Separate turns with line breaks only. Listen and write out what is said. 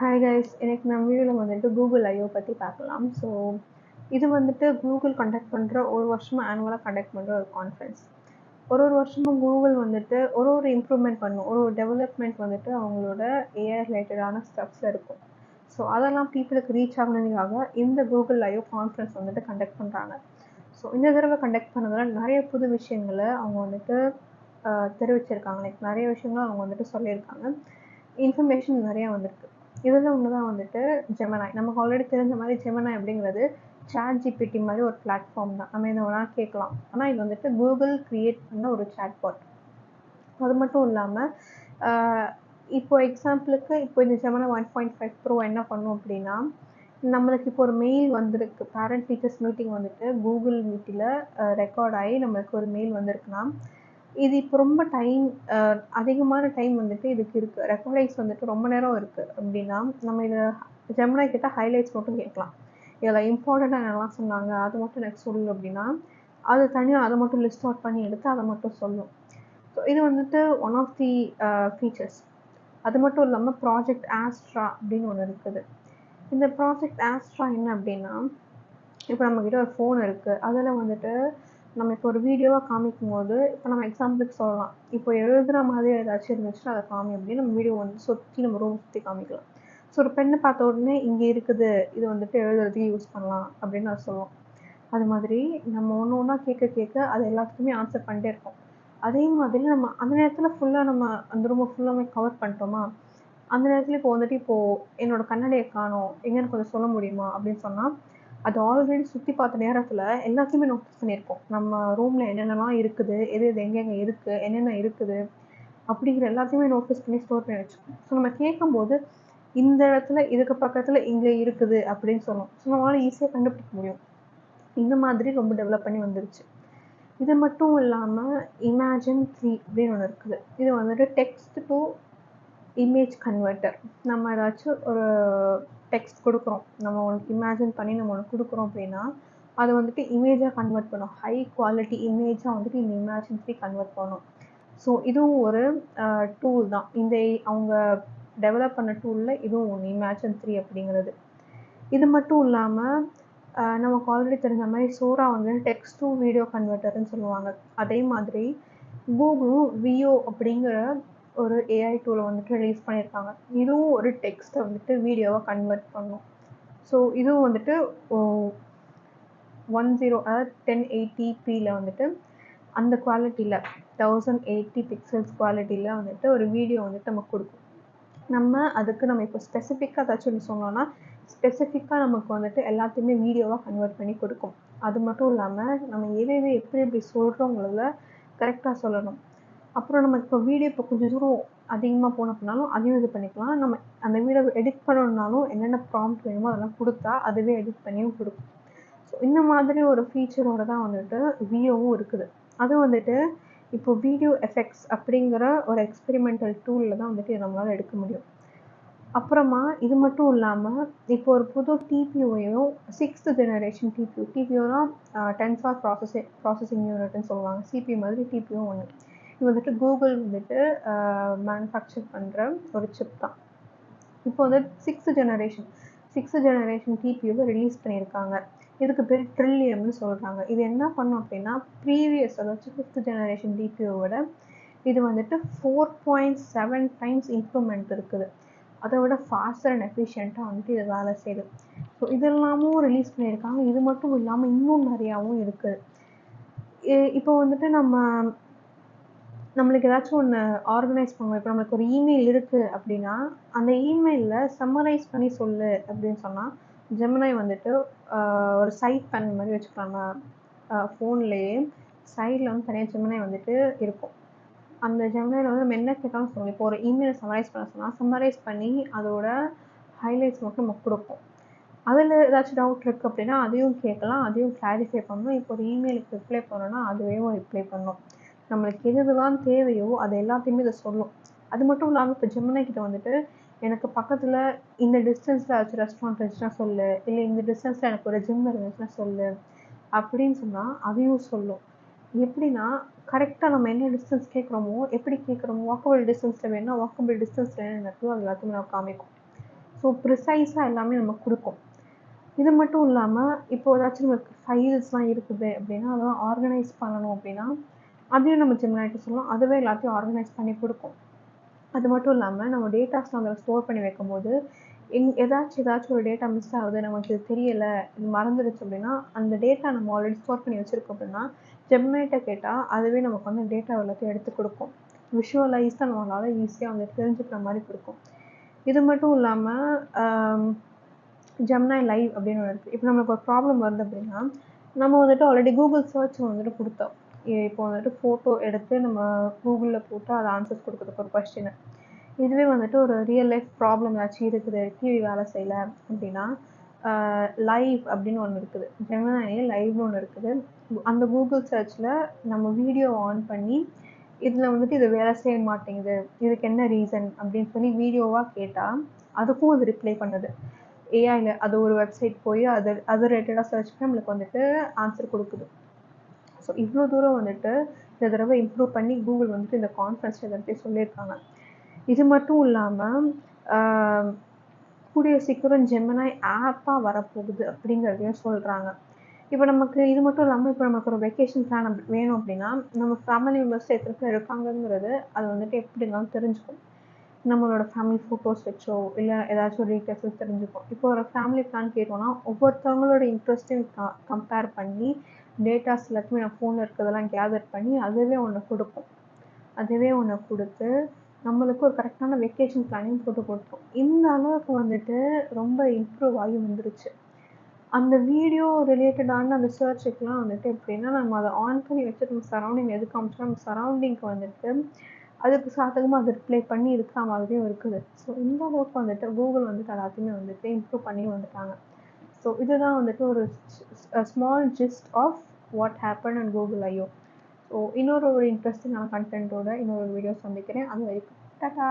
Hi guys, எனக்கு நம்ம வீடியோவில் வந்துட்டு கூகுள் ஐஓ பற்றி பார்க்கலாம். ஸோ இது வந்துட்டு கூகுள் கண்டக்ட் பண்ணுற ஒரு வருஷமாக ஆனுவலாக கண்டக்ட் பண்ணுற ஒரு கான்ஃபரன்ஸ். ஒரு வருஷமும் கூகுள் வந்துட்டு ஒரு இம்ப்ரூவ்மெண்ட் பண்ணும், ஒரு டெவலப்மெண்ட் வந்துட்டு அவங்களோட ஏஐ ரிலேட்டடான ஸ்டெப்ஸில் இருக்கும். ஸோ அதெல்லாம் பீப்புளுக்கு ரீச் ஆகணுங்கிறதுக்காக இந்த கூகுள் ஐஓ கான்ஃபரன்ஸ் வந்துட்டு கண்டக்ட் பண்ணுறாங்க. ஸோ இந்த தடவை கண்டக்ட் பண்ணதில் நிறைய புது விஷயங்களை அவங்க வந்துட்டு தெரிவிச்சிருக்காங்க. லைக் நிறைய விஷயங்கள் அவங்க வந்துட்டு சொல்லியிருக்காங்க. இன்ஃபர்மேஷன் நிறையா வந்திருக்கு. இதில் ஒன்று தான் வந்துட்டு ஜெமினாய். நமக்கு ஆல்ரெடி தெரிஞ்ச மாதிரி ஜெமினாய் அப்படிங்கிறது சாட் ஜிபிடி மாதிரி ஒரு பிளாட்ஃபார்ம் தான். நம்ம இதை வேணால் கேட்கலாம். ஆனால் இது வந்துட்டு கூகுள் கிரியேட் பண்ண ஒரு சாட்பாட். அது மட்டும் இல்லாமல் இப்போ எக்ஸாம்பிளுக்கு இப்போ இந்த ஜெமினாய் 1.5 ப்ரோ என்ன பண்ணும் அப்படின்னா, நம்மளுக்கு இப்போ ஒரு மெயில் வந்திருக்கு. பேரண்ட் டீச்சர்ஸ் மீட்டிங் வந்துட்டு கூகுள் மீட்டில் ரெக்கார்ட் ஆகி நம்மளுக்கு ஒரு மெயில் வந்திருக்குன்னா, இது இப்போ ரொம்ப அதிகமான டைம் வந்துட்டு இதுக்கு இருக்குது. ரெக்கார்டிங்ஸ் வந்துட்டு ரொம்ப நேரம் இருக்குது அப்படின்னா, நம்ம இதை ஜெமினாய் கிட்ட ஹைலைட்ஸ் மட்டும் கேட்கலாம். இதில் இம்பார்ட்டண்ட்டாக என்னெல்லாம் சொன்னாங்க அதை மட்டும் எனக்கு சொல்லு அப்படின்னா, அது தனியாக அதை மட்டும் லிஸ்ட் அவுட் பண்ணி எடுத்து அதை மட்டும் சொல்லும். ஸோ இது வந்துட்டு ஒன் ஆஃப் தி ஃபீச்சர்ஸ். அது மட்டும் இல்லாமல் ப்ராஜெக்ட் ஆஸ்ட்ரா அப்படின்னு ஒன்று இருக்குது. இந்த ப்ராஜெக்ட் ஆஸ்ட்ரா என்ன அப்படின்னா, இப்போ நம்மக்கிட்ட ஒரு ஃபோன் இருக்குது. அதில் வந்துட்டு நம்ம இப்போ ஒரு வீடியோவாக காமிக்கும் போது, இப்போ நம்ம எக்ஸாம்பிளுக்கு சொல்லலாம், இப்போ எழுதுகிற மாதிரி ஏதாச்சும் இருந்துச்சுன்னா அதை காமி அப்படின்னு நம்ம வீடியோ வந்து சுற்றி நம்ம ரூம் சுற்றி காமிக்கலாம். ஸோ ஒரு பெண்ணை பார்த்த உடனே இங்கே இருக்குது, இது வந்துட்டு எழுதுறதுக்கு யூஸ் பண்ணலாம் அப்படின்னு நான் சொல்லுவோம். அது மாதிரி நம்ம ஒன்று ஒன்றா கேட்க கேட்க அது எல்லாத்துக்குமே ஆன்சர் பண்ணிட்டே இருக்கோம். அதே மாதிரி நம்ம அந்த நேரத்தில் ஃபுல்லாக நம்ம அந்த ரூமை ஃபுல்லாமே கவர் பண்ணிட்டோமா, அந்த நேரத்தில் இப்போ வந்துட்டு இப்போது என்னோட கண்ணாடியை காணோம், எங்கேன்னு கொஞ்சம் சொல்ல முடியுமா அப்படின்னு சொன்னால், அது ஆல்ரெடி சுற்றி பார்த்த நேரத்தில் எல்லாத்தையுமே நோட்டீஸ் பண்ணியிருக்கோம். நம்ம ரூமில் என்னென்னலாம் இருக்குது, எது எது எங்கெங்கே இருக்குது, என்னென்ன இருக்குது அப்படிங்கிற எல்லாத்தையுமே நோட்டீஸ் பண்ணி ஸ்டோர் பண்ணி வச்சுக்கோம். ஸோ நம்ம கேட்கும்போது இந்த இடத்துல இதுக்கு பக்கத்தில் இங்கே இருக்குது அப்படின்னு சொல்லுவோம். ஸோ நம்மளால் ஈஸியாக கண்டுபிடிக்க முடியும். இந்த மாதிரி ரொம்ப டெவலப் பண்ணி வந்துருச்சு. இது மட்டும் இல்லாமல் இமேஜின் 3 அப்படின்னு ஒன்று இருக்குது. இது வந்துட்டு டெக்ஸ்ட் டு இமேஜ் கன்வெர்ட்டர். நம்ம ஏதாச்சும் ஒரு டெக்ஸ்ட் கொடுக்குறோம், நம்ம உனக்கு இமேஜின் பண்ணி நம்ம ஒன்று கொடுக்குறோம் அப்படின்னா, அதை வந்துட்டு இமேஜாக கன்வெர்ட் பண்ணும். ஹை குவாலிட்டி இமேஜாக வந்துட்டு இந்த இமேஜின் 3 கன்வெர்ட் பண்ணும். ஸோ இதுவும் ஒரு டூல் தான். இந்த அவங்க டெவலப் பண்ண டூலில் இதுவும் ஒன்று, இமேஜின் 3 அப்படிங்கிறது. இது மட்டும் இல்லாமல் நமக்கு ஆல்ரெடி தெரிஞ்ச மாதிரி சோரா வந்து டெக்ஸ்ட் டு வீடியோ கன்வெர்ட்டர்னு சொல்லுவாங்க. அதே மாதிரி கூகுளும் வியோ அப்படிங்கிற ஒரு ஏஐ டூலை வந்துட்டு ரிலீஸ் பண்ணியிருக்காங்க. இதுவும் ஒரு டெக்ஸ்ட்டை வந்துட்டு வீடியோவாக கன்வெர்ட் பண்ணும். ஸோ இதுவும் வந்துட்டு 10 1080pயில் வந்துட்டு அந்த குவாலிட்டியில் 1080 பிக்சல்ஸ் குவாலிட்டியில் வந்துட்டு ஒரு வீடியோ வந்துட்டு நமக்கு கொடுக்கும். அதுக்கு நம்ம இப்போ ஸ்பெசிஃபிக்காக ஏதாச்சும் சொன்னோன்னா, ஸ்பெசிஃபிக்காக நமக்கு வந்துட்டு எல்லாத்தையுமே வீடியோவாக கன்வெர்ட் பண்ணி கொடுக்கும். அது மட்டும் இல்லாமல் நம்ம எது எப்படி சொல்கிறோங்கிறத கரெக்டாக சொல்லணும். அப்புறம் நம்ம இப்போ வீடியோ இப்போ கொஞ்சம் தூரம் அதிகமாக போன அப்படின்னாலும் அதையும் இது பண்ணிக்கலாம். நம்ம அந்த வீடியோவை எடிட் பண்ணணுன்னாலும் என்னென்ன ப்ராம்ப்ட் வேணுமோ அதெல்லாம் கொடுத்தா அதுவே எடிட் பண்ணியும் கொடுக்கும். ஸோ இந்த மாதிரி ஒரு ஃபீச்சரோடு தான் வந்துட்டு வியோவும் இருக்குது. அது வந்துட்டு இப்போ வீடியோ எஃபெக்ட்ஸ் அப்படிங்கிற ஒரு எக்ஸ்பெரிமெண்டல் டூலில் தான் வந்துட்டு நம்மளால் எடுக்க முடியும். அப்புறமா இது மட்டும் இல்லாமல் இப்போ ஒரு புது டிபியூவையும் 6th ஜெனரேஷன் டிபியூனா டென்சார் ப்ராசஸிங் யூனிட்னு சொல்லுவாங்க. சிபியூ மாதிரி டிபியூ ஒன்று. இது வந்துட்டு கூகுள் வந்துட்டு மேனுஃபேக்சர் பண்ணுற ஒரு சிப் தான். இப்போ வந்து 6th ஜெனரேஷன் டிபியூவை ரிலீஸ் பண்ணியிருக்காங்க. இதுக்கு பேர் ட்ரில்லியம்னு சொல்கிறாங்க. இது என்ன பண்ணும் அப்படின்னா, ப்ரீவியஸ் அதாச்சும் 5th ஜெனரேஷன் டிபியூவோட இது வந்துட்டு 4.7 டைம்ஸ் இம்ப்ரூவ்மெண்ட் இருக்குது. அதை விட ஃபாஸ்டர் அண்ட் எஃபிஷியண்ட்டாக வந்துட்டு இது வேலை செய்யுது. ஸோ இதெல்லாமும் ரிலீஸ் பண்ணியிருக்காங்க. இது மட்டும் இல்லாமல் இன்னும் நிறையாவும் இருக்குது. இப்போ வந்துட்டு நம்மளுக்கு ஏதாச்சும் ஒன்று ஆர்கனைஸ் பண்ணுவோம். இப்போ நம்மளுக்கு ஒரு இமெயில் இருக்குது அப்படின்னா, அந்த இமெயிலில் சம்மரைஸ் பண்ணி சொல்லு அப்படின்னு சொன்னால், ஜெமினாய் வந்துட்டு ஒரு சைட் பேன் மாதிரி வச்சுக்கலாம். ஃபோன்லேயே சைடில் வந்து தனியாக ஜெமினாய் வந்துட்டு இருக்கும். அந்த ஜெமினாயில் வந்து நம்ம என்ன கேட்டாலும் சொல்லுவோம். இப்போ ஒரு இமெயிலை சம்மரைஸ் பண்ண சொன்னால் சம்மரைஸ் பண்ணி அதோட ஹைலைட்ஸ் மட்டும் நமக்கு கொடுப்போம். அதில் ஏதாச்சும் டவுட் இருக்குது அப்படின்னா அதையும் கேட்கலாம், அதையும் கிளாரிஃபை பண்ணணும். இப்போ ஒரு இமெயிலுக்கு ரிப்ளை பண்ணணும்னா அதுவே ரிப்ளை பண்ணணும். நம்மளுக்கு எதுதான் தேவையோ அது எல்லாத்தையுமே இதை சொல்லும். அது மட்டும் இல்லாமல் இப்போ ஜெமினாய் கிட்ட வந்துட்டு எனக்கு பக்கத்தில் இந்த டிஸ்டன்ஸில் ஏதாச்சும் ரெஸ்டாரண்ட் இருந்துச்சுன்னா சொல்லு, இல்லை இந்த டிஸ்டன்ஸில் எனக்கு ஒரு ஜிம் இருந்துச்சுன்னா சொல்லு அப்படின்னு சொன்னால் அதையும் சொல்லும். எப்படின்னா கரெக்டாக நம்ம என்ன டிஸ்டன்ஸ் கேட்குறோமோ, எப்படி கேட்குறோமோ, வாக்கபிள் டிஸ்டன்ஸில் வேணும்னா வாக்கபிள் டிஸ்டன்ஸில் என்ன இருக்குதோ அது எல்லாத்தையுமே நம்ம காமிக்கும். ஸோ ப்ரிசைஸாக எல்லாமே நமக்கு கொடுக்கும். இது மட்டும் இல்லாமல் இப்போ ஏதாச்சும் நமக்கு ஃபைல்ஸ்லாம் இருக்குது அப்படின்னா அதெல்லாம் ஆர்கனைஸ் பண்ணணும் அப்படின்னா அதையும் நம்ம ஜெமினிட்ட சொல்லலாம். அதுவே எல்லாத்தையும் ஆர்கனைஸ் பண்ணி கொடுக்கும். அது மட்டும் இல்லாமல் நம்ம டேட்டாஸ்லாம் அதில் ஸ்டோர் பண்ணி வைக்கும்போது ஏதாச்சும் ஒரு டேட்டா மிஸ் ஆகுது, நமக்கு இது தெரியலை, இது மறந்துடுச்சு அப்படின்னா அந்த டேட்டா நம்ம ஆல்ரெடி ஸ்டோர் பண்ணி வச்சுருக்கோம் அப்படின்னா ஜெமினிட்ட கேட்டால் அதுவே நமக்கு வந்து டேட்டா எல்லாத்தையும் எடுத்து கொடுக்கும். விஷுவலைஸாக நம்மளால் ஈஸியாக வந்து தெரிஞ்சுக்கிற மாதிரி கொடுக்கும். இது மட்டும் இல்லாமல் ஜெமினி லைவ் அப்படின்னு ஒன்று இருக்குது. இப்போ நம்மளுக்கு ஒரு ப்ராப்ளம் வருது அப்படின்னா நம்ம வந்துட்டு ஆல்ரெடி கூகுள் சர்ச் வந்துட்டு கொடுத்தோம். இப்போ வந்துட்டு ஃபோட்டோ எடுத்து நம்ம கூகுளில் போட்டு அதை ஆன்சர்ஸ் கொடுக்குறதுக்கு ஒரு கொஸ்டின். இதுவே வந்துட்டு ஒரு ரியல் லைஃப் ப்ராப்ளம் ஏதாச்சும் இருக்குது, டிவி வேலை செய்யலை அப்படின்னா லைவ் அப்படின்னு ஒன்று இருக்குது. ஜெமினிலே லைவ்னு ஒன்று இருக்குது. அந்த கூகுள் சர்ச்சில் நம்ம வீடியோ ஆன் பண்ணி இதில் வந்துட்டு இது வேலை செய்ய மாட்டேங்குது, இதுக்கு என்ன ரீசன் அப்படின்னு சொல்லி வீடியோவாக கேட்டால் அதுக்கும் அது ரிப்ளை பண்ணுது. ஏஐல அது ஒரு வெப்சைட் போய் அது ரிலேட்டடாக சர்ச் பண்ணி நம்மளுக்கு வந்துட்டு ஆன்சர் கொடுக்குது. ஸோ இவ்வளோ தூரம் வந்துட்டு இந்த தடவை இம்ப்ரூவ் பண்ணி கூகுள் வந்துட்டு இந்த கான்ஃபரன்ஸ் இதை சொல்லியிருக்காங்க. இது மட்டும் இல்லாமல் கூடிய சீக்கிரம் ஜெமினி ஆப்பாக வரப்போகுது அப்படிங்கிறதையும் சொல்கிறாங்க. இப்போ நமக்கு இது மட்டும் இல்லாமல் இப்போ நமக்கு ஒரு வெக்கேஷன் பிளான் வேணும் அப்படின்னா நம்ம ஃபேமிலி மெம்பர்ஸ் எத்தனை பேர் இருக்காங்கங்கிறது அது வந்துட்டு எப்படி இருந்தாலும் தெரிஞ்சுக்கும். நம்மளோட ஃபேமிலி ஃபோட்டோஸ் வச்சோ இல்லை ஏதாச்சும் ஒரு டீட்டெயில்ஸ் தெரிஞ்சுக்கும். இப்போ ஒரு ஃபேமிலி பிளான் கேட்டோம்னா ஒவ்வொருத்தவங்களோட இன்ட்ரெஸ்ட்டையும் கம்பேர் பண்ணி டேட்டாஸ் எல்லாத்தையுமே நான் ஃபோனில் இருக்கிறதெல்லாம் கேதர் பண்ணி அதுவே ஒன்று கொடுத்து நம்மளுக்கு ஒரு கரெக்டான வெக்கேஷன் பிளானையும் போட்டு கொடுத்தோம். இந்த அளவுக்கு வந்துட்டு ரொம்ப இம்ப்ரூவ் ஆகி வந்துருச்சு. அந்த வீடியோ ரிலேட்டடான அந்த சர்ச்சுக்கெலாம் வந்துட்டு எப்படின்னா நம்ம அதை ஆன் பண்ணி வச்சுட்டு நம்ம சரௌண்டிங் எது காமிச்சோம் நம்ம சரௌண்டிங்க்கு வந்துட்டு அதுக்கு சாதகமாக அது ரிப்ளை பண்ணி இருக்கிற மாதிரியும் இருக்குது. ஸோ இந்த அளவுக்கு வந்துட்டு கூகுள் வந்துட்டு எல்லாத்தையுமே வந்துட்டு இம்ப்ரூவ் பண்ணி வந்துட்டாங்க. ஸோ இதுதான் வந்துட்டு ஒரு small gist of what happen and Google ஐயோ. ஸோ இன்னொரு இன்ட்ரெஸ்டிங்கான கண்டென்ட்டோட இன்னொரு வீடியோ சந்திக்கிறேன். அது வரைக்கும் டாடா.